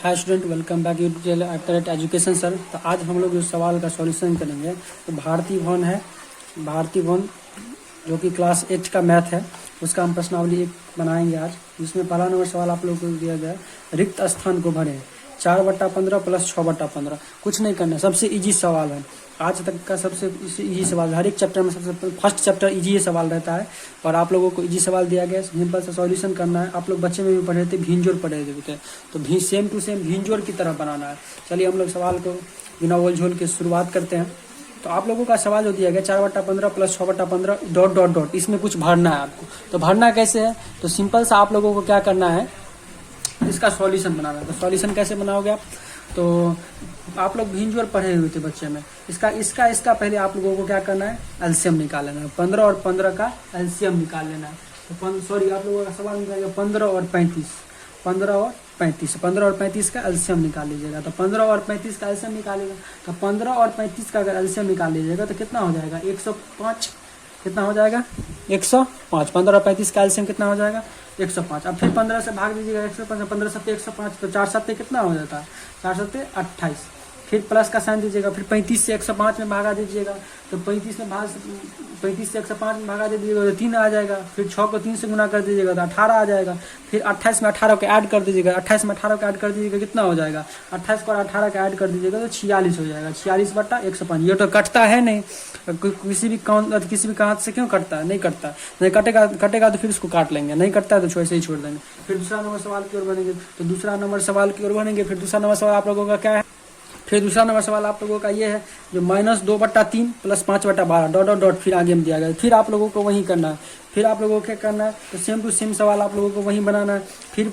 Hi student, welcome back YouTube channel at education sir. तो आज हम लोग जो सवाल का सॉल्यूशन करेंगे तो भारतीय भवन है, भारतीय भवन जो कि क्लास 8 का मैथ है, उसका हम प्रश्नावली एक बनाएंगे आज, जिसमें पहला नंबर सवाल आप लोगों को दिया गया है, रिक्त स्थान को भरें 4/15 प्लस 6/15। कुछ नहीं करना, सबसे इजी सवाल है, आज तक का सबसे इजी सवाल है। हर एक चैप्टर में सबसे फर्स्ट चैप्टर इजी सवाल रहता है और आप लोगों को इजी सवाल दिया गया है, सिंपल सा सॉल्यूशन करना है। आप लोग बच्चे में भी पढ़े थे, भींजोर पढ़े थे, तो सेम टू सेम भींजोर की तरह बनाना है। चलिए हम लोग सवाल को बिना ओल झोल के शुरुआत करते हैं। तो आप लोगों का सवाल जो दिया गया 4/15 प्लस 6/15 डॉट डॉट डॉट, इसमें कुछ भरना है आपको। तो भरना कैसे है, तो सिंपल सा आप लोगों को क्या करना है, इसका सॉल्यूशन बनाना है। तो सॉल्यूशन कैसे बनाओगे आप, तो आप लोग भींजोर पढ़े हुए थे बच्चे में, इसका पहले आप लोगों को क्या करना है, एलसीएम निकाल लेना है। 15 और 15 का एलसीएम निकाल लेना है। तो सॉरी, आप लोगों का सवाल निकालेगा 15 और 35, 15 और 35, 15 और 35 का एलसीएम निकाल लीजिएगा। तो 15 और 35 का एलसीएम निकालेगा, तो 15 और 35 का अगर एलसीएम निकाल लीजिएगा तो कितना हो जाएगा, 105। कितना हो जाएगा, 105। 15 और 35 का एलसीएम कितना हो जाएगा, 105। अब फिर 15 से भाग दीजिएगा 105, 15 सत्ते 105, तो 4 सत्ते कितना हो जाता है, 4 सत्ते 28। फिर प्लस का साइन दीजिएगा, फिर 35 से 105 में भागा दीजिएगा, तो 35 से 105 में भागा दे दीजिएगा तो 3 आ जाएगा। फिर 6 को 3 से गुना कर दीजिएगा तो 18 आ जाएगा। फिर 28 में 18 को ऐड कर दीजिएगा, 28 में 18 को ऐड कर दीजिएगा, कितना हो जाएगा, 28 को 18 का ऐड कर दीजिएगा तो 46 हो जाएगा। 46/105। ये तो कटता है नहीं, किसी भी कांच से क्यों कटता है, नहीं कटता, नहीं कटेगा तो फिर उसको काट लेंगे, नहीं कटता है तो ऐसे ही छोड़ देंगे। फिर दूसरा नंबर सवाल की ओर बढ़ेंगे, तो दूसरा नंबर सवाल की ओर बढ़ेंगे। फिर दूसरा नंबर सवाल आप लोगों का क्या है, फिर दूसरा नंबर सवाल आप लोगों का ये है जो -2/3 प्लस 5/12 डॉट डॉट डॉट, फिर आगे में दिया गया। फिर आप लोगों को वही करना है, फिर आप लोगों को क्या करना है, तो सेम टू सेम सवाल आप लोगों को वही बनाना है। फिर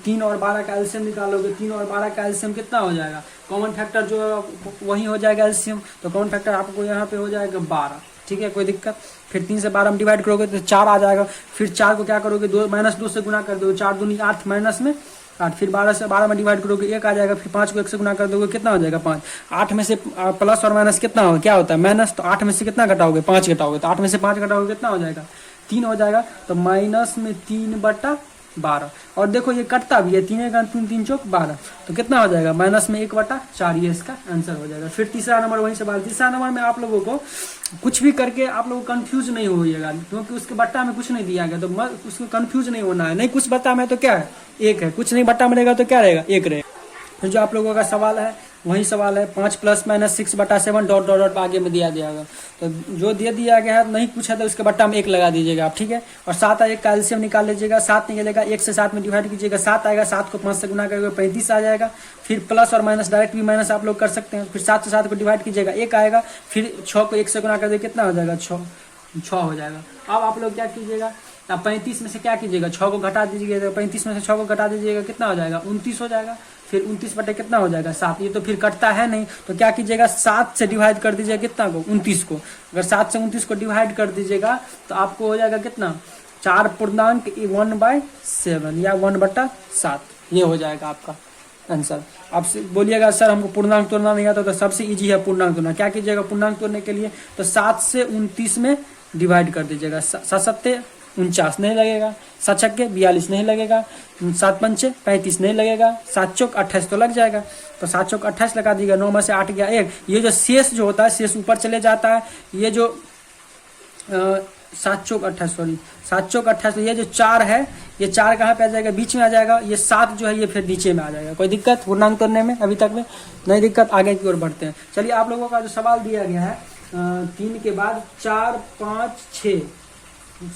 3 और 12 का एलसीएम निकालोगे, 3 और 12 का एलसीएम कितना हो जाएगा, कॉमन फैक्टर जो वही हो जाएगा एलसीएम, तो कॉमन फैक्टर आपको यहाँ पे हो जाएगा 12। ठीक है, कोई दिक्कत। फिर 3 से 12 में डिवाइड करोगे तो 4 आ जाएगा। फिर 4 को क्या करोगे, -2 से गुना कर दोगे, 4 दूनी 8 माइनस में 8। फिर 12 से 12 में डिवाइड करोगे 1 आ जाएगा। फिर 5 को 1 से गुना कर दोगे, कितना हो जाएगा, 5। 8 में से प्लस और माइनस कितना हो, क्या होता है, माइनस। तो 8 में से कितना घटाओगे, 5 घटाओगे, तो 8 में से 5 घटाओगे कितना हो जाएगा, 3 हो जाएगा। तो -3/12। और देखो ये कटता भी है, 3 का 3 3 चौक 12, तो कितना हो जाएगा, -1/4। ये इसका आंसर हो जाएगा। फिर तीसरा नंबर वही सवाल, तीसरा नंबर में आप लोगों को कुछ भी करके आप लोग कंफ्यूज नहीं होइएगा, क्योंकि उसके बट्टा में कुछ नहीं दिया गया, तो उसको कंफ्यूज नहीं होना है। नहीं कुछ बट्टा में तो क्या है, 1 है, कुछ नहीं बट्टा में रहेगा तो क्या रहेगा, 1 रहेगा। फिर जो आप लोगों का सवाल है वही सवाल है, 5 + -6/7 डॉट डॉट डॉट आगे में दिया जाएगा। तो जो दे दिया गया है नहीं कुछ है तो उसके बट्टा में 1 लगा दीजिएगा आप, ठीक है। और 7 1 का एलसीएम निकाल लीजिएगा, 7 निकलेगा, 1 से 7 में डिवाइड कीजिएगा, 7 आएगा, 7 को 5 से गुना करेंगे 35 आ जाएगा। फिर प्लस और माइनस, डायरेक्ट भी माइनस आप लोग कर सकते हैं। फिर 7 से 7 को डिवाइड कीजिएगा, 1 आएगा। फिर 6 को 1 से गुना कर देगा, कितना हो जाएगा, 6 हो जाएगा। अब आप लोग क्या कीजिएगा, 35 में से क्या कीजिएगा, 6 को घटा दीजिएगा, 35 में से 6 को घटा दीजिएगा, कितना हो जाएगा, 29 हो जाएगा। फिर 29 बटे कितना हो जाएगा, 7। ये तो फिर कटता है नहीं, तो क्या कीजिएगा, 7 से डिवाइड कर दीजिएगा, कितना को, 29 को। अगर 7 से 29 को डिवाइड कर दीजिएगा तो आपको हो जाएगा कितना, 4.1/7 या 1/7। ये हो जाएगा आपका आंसर। आप बोलिएगा सर हमको पूर्णांक तोड़ना नहीं आता, तो सबसे इजी है पूर्णांक तोड़ना। क्या कीजिएगा पूर्णांक तोड़ने के लिए, तो 7 से 29 में डिवाइड कर दीजिएगा। 7 सत्ते 49 नहीं लगेगा, 7 छक्के 42 नहीं लगेगा, 7 पंचे 35 नहीं लगेगा, 7 चौक 28 तो लग जाएगा। तो 7 चौक 28 लगा दीजिएगा, 9 में से 8 गया 1। ये जो शेष जो होता है, शेष ऊपर चले जाता है। ये जो 7 चौक 28, सॉरी 7 चौक 28, तो ये जो 4 है, ये 4 कहाँ पे आ जाएगा, बीच में आ जाएगा। ये 7 जो है ये फिर नीचे में आ जाएगा। कोई दिक्कत पूर्णांक तोड़ने में अभी तक में नहीं दिक्कत, आगे की ओर बढ़ते हैं। चलिए आप लोगों का जो सवाल दिया गया है 3 के बाद 4 5 6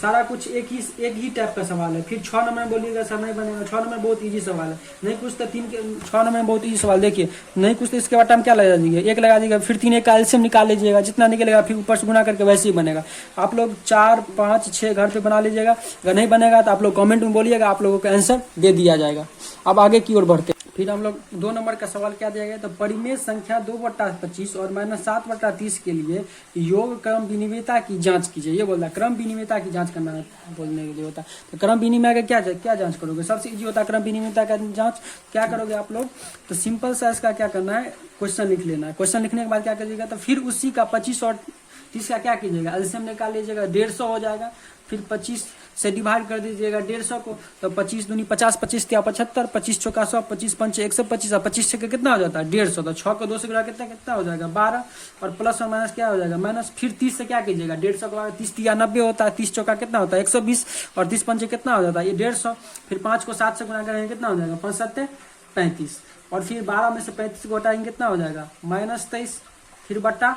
सारा कुछ एक ही टाइप का सवाल है। फिर 6 नंबर में बोलिएगा सर नहीं बनेगा, 6 नंबर बहुत इजी सवाल है। नहीं कुछ तो 6 नंबर में बहुत इजी सवाल, देखिए नहीं कुछ तो इसके बाद हम क्या लगा दीजिए, 1 लगा दीजिएगा। फिर 3 1 का एलसीएम निकाल लीजिएगा, जितना निकलेगा फिर ऊपर से गुना करके वैसे ही बनेगा। आप लोग 4 5 6 घर पे बना लीजिएगा। अगर नहीं बनेगा तो आप लोग कॉमेंट में बोलिएगा, आप लोगों का आंसर दे दिया जाएगा। अब आगे की ओर बढ़ते। फिर हम लोग 2 नंबर का सवाल क्या दिया गया, तो परिमेय संख्या 2/25 और -7/30 के लिए योग क्रम विनिमयता की जांच कीजिए। ये बोलता है क्रम विनिमयता की जांच करना है, बोलने के लिए होता है। तो क्रम विनिमय का क्या जांच करोगे, सबसे इजी होता है क्रम विनिमयता का जांच। क्या करोगे आप लोग, तो सिंपल सा इसका क्या करना है, क्वेश्चन लिख लेना है। क्वेश्चन लिखने के बाद क्या करिएगा, तो फिर उसी का 25 और 30 का क्या कीजिएगा, एलसीएम निकाल लीजिएगा, 150 हो जाएगा। फिर 25 से डिवाइड कर दीजिएगा 150 को, तो 25 दूनी 50, 25 तिया 75, 25 चौका 100, 25 पंचे 125 और 25 छक्के कितना हो जाता है 150, तो 6 को 2 से गुणा कितना कितना हो जाएगा 12, और प्लस और माइनस क्या हो जाएगा माइनस। फिर 30 से क्या कीजिएगा 150 को 30 तिया 90 होता है, 30 चौका कितना होता है 120, और 30 पंचे कितना हो जाता है ये 150। फिर 5 को 7 से गुणा करेंगे कितना हो जाएगा 5 7 35, और फिर 12 में से 35 को हटाएंगे कितना हो जाएगा -23, फिर बटा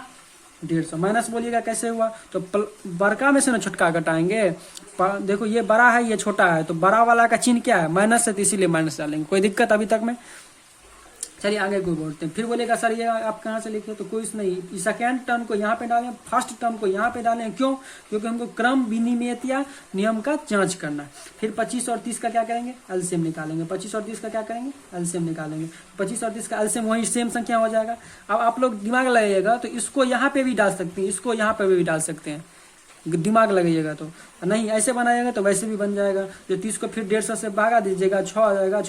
150। माइनस बोलिएगा कैसे हुआ, तो बड़का में से ना छोटका घटाएंगे। देखो ये बड़ा है ये छोटा है, तो बड़ा वाला का चिन्ह क्या है माइनस है, तो इसीलिए माइनस डालेंगे। कोई दिक्कत अभी तक में? चलिए आगे कोई बोलते हैं। फिर बोलेगा सर ये आप कहाँ से लिखे, तो कोई नहीं, सेकेंड टर्म को यहाँ पे डालें, फर्स्ट टर्म को यहाँ पे डालें। क्यों? क्योंकि हमको क्रम विनिमयता नियम का जांच करना है। फिर 25 और 30 का क्या करेंगे एलसीएम निकालेंगे। 25 और 30 का क्या करेंगे एलसीएम निकालेंगे। 25 और 30 का एलसीएम वही सेम संख्या हो जाएगा। अब आप लोग दिमाग लगाइएगा तो इसको यहाँ पे भी डाल सकते हैं, इसको यहाँ पे भी डाल सकते हैं, दिमाग लगाइएगा। तो नहीं ऐसे बनाइएगा तो वैसे भी बन जाएगा। जो 30 को फिर 150 से भागा दीजिएगा 6 आ जाएगा,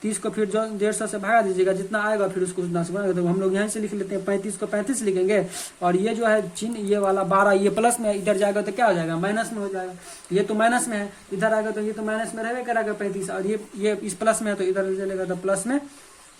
30 को फिर जो 150 से भागा दीजिएगा जितना आएगा फिर उसको उतना से बनाएगा। तो हम लोग यहाँ से लिख लेते हैं 35 को 35 लिखेंगे, और ये जो है चिन्ह ये वाला 12 ये प्लस में इधर जाएगा तो क्या हो जाएगा माइनस में हो जाएगा। ये तो माइनस में है, इधर आएगा तो ये तो माइनस में रहेगा करेगा 35, और ये इस प्लस में है तो इधर चलेगा तो प्लस में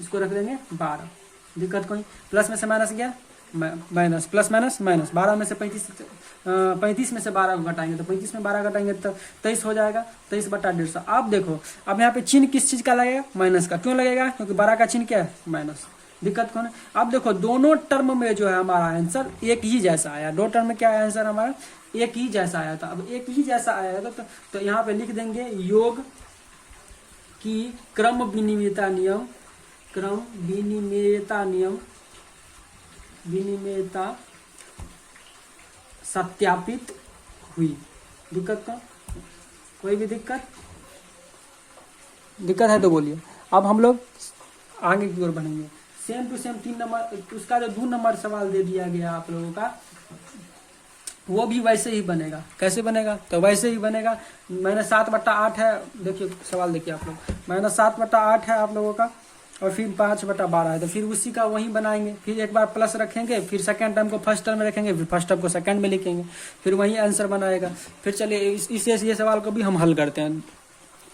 इसको रख देंगे 12। दिक्कत कोई? प्लस में से माइनस गया माइनस, प्लस माइनस माइनस। 12 में से 35 में से 12 को घटाएंगे तो 35 में 12 घटाएंगे तो 23 हो जाएगा, 23 बटा 150। अब देखो अब यहाँ पे चिन्ह किस चीज का लगेगा माइनस का। क्यों लगेगा? क्योंकि 12 का चिन्ह क्या है माइनस। दिक्कत कौन है? अब देखो दोनों टर्म में जो है हमारा आंसर एक ही जैसा आया। दो टर्म में क्या है आंसर हमारा एक ही जैसा आया था। अब एक ही जैसा आया था तो यहाँ पे लिख देंगे योग की क्रम विनिमयता नियम, क्रम विनिमयता नियम, विनिमयता सत्यापित हुई। दिक्कत का कोई भी दिक्कत है तो बोलिए। अब हम लोग आगे की ओर बढ़ेंगे। सेम टू सेम 3 नंबर उसका जो 2 नंबर सवाल दे दिया गया आप लोगों का वो भी वैसे ही बनेगा। कैसे बनेगा? तो वैसे ही बनेगा। -7/8 है, देखिए सवाल देखिए आप लोग, -7/8 है आप लोगों का, और फिर 5/12 है, तो फिर उसी का वही बनाएंगे। फिर एक बार प्लस रखेंगे, फिर सेकंड टर्म को फर्स्ट टर्म में रखेंगे, फिर फर्स्ट टर्म को सेकंड में लिखेंगे, फिर वही आंसर बनाएगा। फिर चलिए इससे ये सवाल को भी हम हल करते हैं।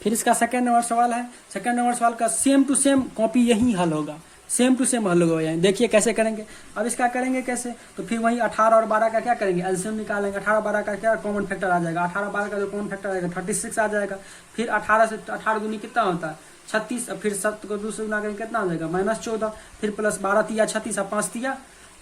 फिर इसका सेकंड नंबर सवाल है। सेकंड नंबर सवाल का सेम टू सेम कॉपी यही हल होगा, सेम टू सेम हल होगा। देखिए कैसे करेंगे। अब इसका करेंगे कैसे, तो फिर वही 18 और 12 का क्या करेंगे एलसीएम निकालेंगे। 18 12 का क्या कॉमन फैक्टर आ जाएगा, 18 12 का जो कॉमन फैक्टर आएगा 36 आ जाएगा। फिर 18 से 18 दूनी कितना होता है 36, फिर 7 को 2 से गुना करेंगे कितना आ जाएगा -14, फिर प्लस 12 तिया 36 और 5 तिया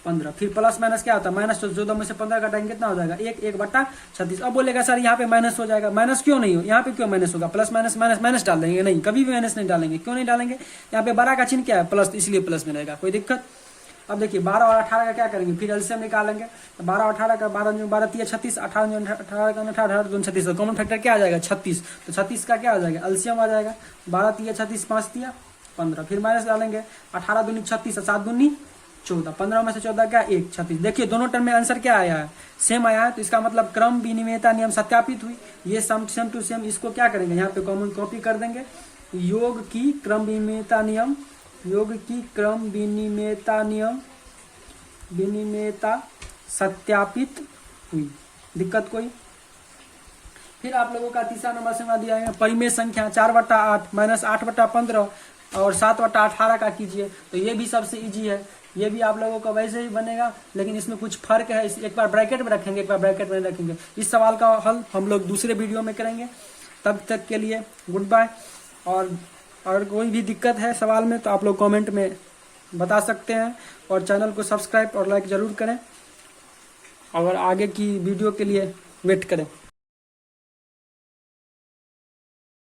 15, फिर प्लस माइनस क्या होता है -14 में से 15 घटाएंगे कितना हो जाएगा 1/36। अब बोलेगा सर यहाँ पे माइनस हो जाएगा। माइनस क्यों नहीं हो, यहाँ पे क्यों माइनस होगा? प्लस माइनस माइनस माइनस डाल देंगे, नहीं कभी भी माइनस नहीं डालेंगे। क्यों नहीं डालेंगे? यहाँ पे 12 का चिन्ह क्या है प्लस, इसलिए प्लस में रहेगा। कोई दिक्कत? अब देखिए 12 और 18 का क्या करेंगे, फिर एलसीएम निकालेंगे। तो 12 और 18 का 12 तिया 36, 18 का 18 2 36, कॉमन फैक्टर क्या आ जाएगा 36, तो 36 का क्या आ जाएगा एलसीएम आ जाएगा 12 तिया 36 5 तिया 15, फिर माइनस डालेंगे 18 दूनी 36 और 7 दूनी 14, 15 में से 14 क्या 1 36। देखिए दोनों टर्म में आंसर क्या आया है सेम आया है, तो इसका मतलब क्रम विनिमयता नियम सत्यापित हुई। ये सेम टू सेम इसको क्या करेंगे यहाँ पे कॉमन कॉपी कर देंगे। योग की क्रम विनिमयता नियम, योग की क्रम विनिमयता नियम विनिमयता सत्यापित हुई। दिक्कत कोई? फिर आप लोगों का तीसरा नंबर से दिया है परिमेय संख्या 4/8 -8/15 और 7/18 का कीजिए। तो ये भी सबसे इजी है, ये भी आप लोगों का वैसे ही बनेगा, लेकिन इसमें कुछ फर्क है। एक बार ब्रैकेट में रखेंगे, एक बार ब्रैकेट में रखेंगे। इस सवाल का हल हम लोग दूसरे वीडियो में करेंगे। तब तक के लिए गुड बाय। और कोई भी दिक्कत है सवाल में तो आप लोग कमेंट में बता सकते हैं, और चैनल को सब्सक्राइब और लाइक ज़रूर करें, और आगे की वीडियो के लिए वेट करें।